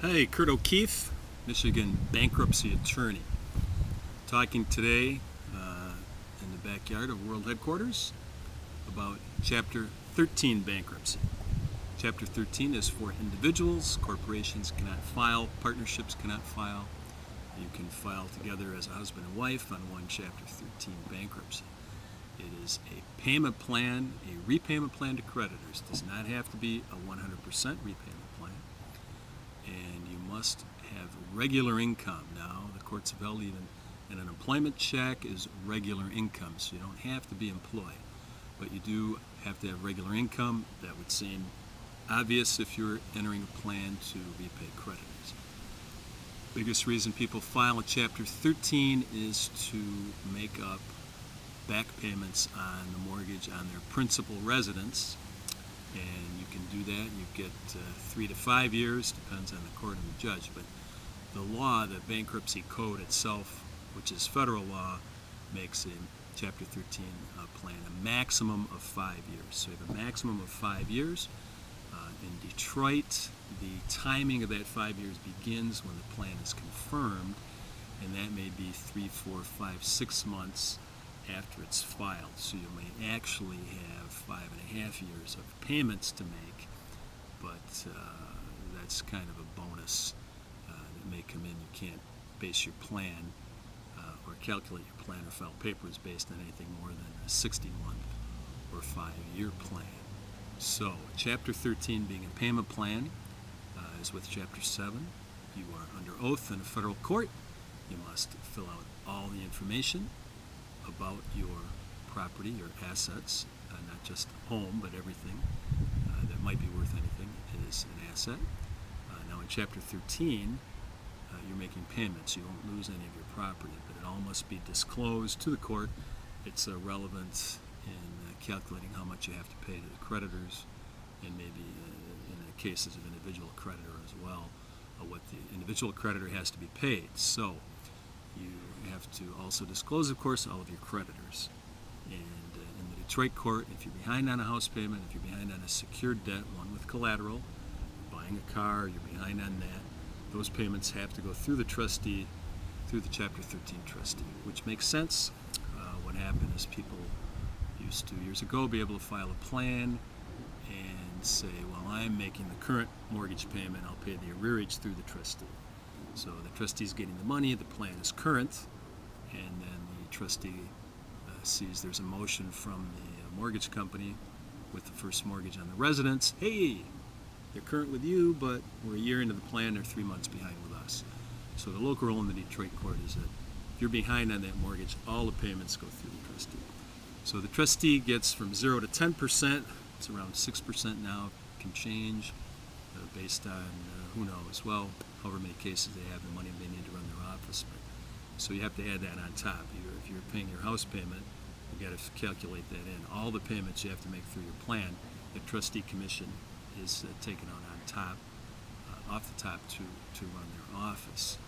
Hey, Kurt O'Keefe, Michigan bankruptcy attorney. Talking today in the backyard of World Headquarters about Chapter 13 bankruptcy. Chapter 13 is for individuals. Corporations cannot file, partnerships cannot file. You can file together as a husband and wife on one Chapter 13 bankruptcy. It is a payment plan, a repayment plan to creditors. It does not have to be a 100% repayment plan. And you must have regular income. Now, the courts have held even an employment check is regular income, so you don't have to be employed. But you do have to have regular income. That would seem obvious if you're entering a plan to repay creditors. Biggest reason people file a Chapter 13 is to make up back payments on the mortgage on their principal residence. And you can do that. You get 3 to 5 years, depends on the court and the judge. But the law, the bankruptcy code itself, which is federal law, makes a Chapter 13 plan a maximum of 5 years. So you have a maximum of 5 years. In Detroit, the timing of that 5 years begins when the plan is confirmed, and that may be 3, 4, 5, 6 months after it's filed. So you may actually have 5.5 years of payments to make, but that's kind of a bonus that may come in. You can't base your plan or calculate your plan or file papers based on anything more than a 60-month or 5-year plan. So Chapter 13 being a payment plan is with Chapter 7. You are under oath in a federal court. You must fill out all the information about your property, your assets, not just home, but everything that might be worth anything is an asset. Now in Chapter 13, you're making payments. You won't lose any of your property, but it all must be disclosed to the court. It's relevant in calculating how much you have to pay to the creditors, and maybe in the cases of individual creditor as well, what the individual creditor has to be paid. So you have to also disclose, of course, all of your creditors. And in the Detroit court, if you're behind on a house payment, if you're behind on a secured debt, one with collateral, buying a car, you're behind on that, those payments have to go through the trustee, through the Chapter 13 trustee, which makes sense. What happened is people used to, years ago, be able to file a plan and say, well, I'm making the current mortgage payment, I'll pay the arrearage through the trustee. So the trustee's getting the money, the plan is current, and then the trustee sees there's a motion from the mortgage company with the first mortgage on the residence. Hey, they're current with you, but we're a year into the plan, they're 3 months behind with us. So the local rule in the Detroit court is that if you're behind on that mortgage, all the payments go through the trustee. So the trustee gets from 0 to 10%. It's around 6% now. It can change based on who knows. Well, however many cases they have, the money they need to run their office. But, so you have to add that on top. If you're paying your house payment, you got to calculate that in. All the payments you have to make through your plan, the trustee commission is taken out on top, off the top to run their office.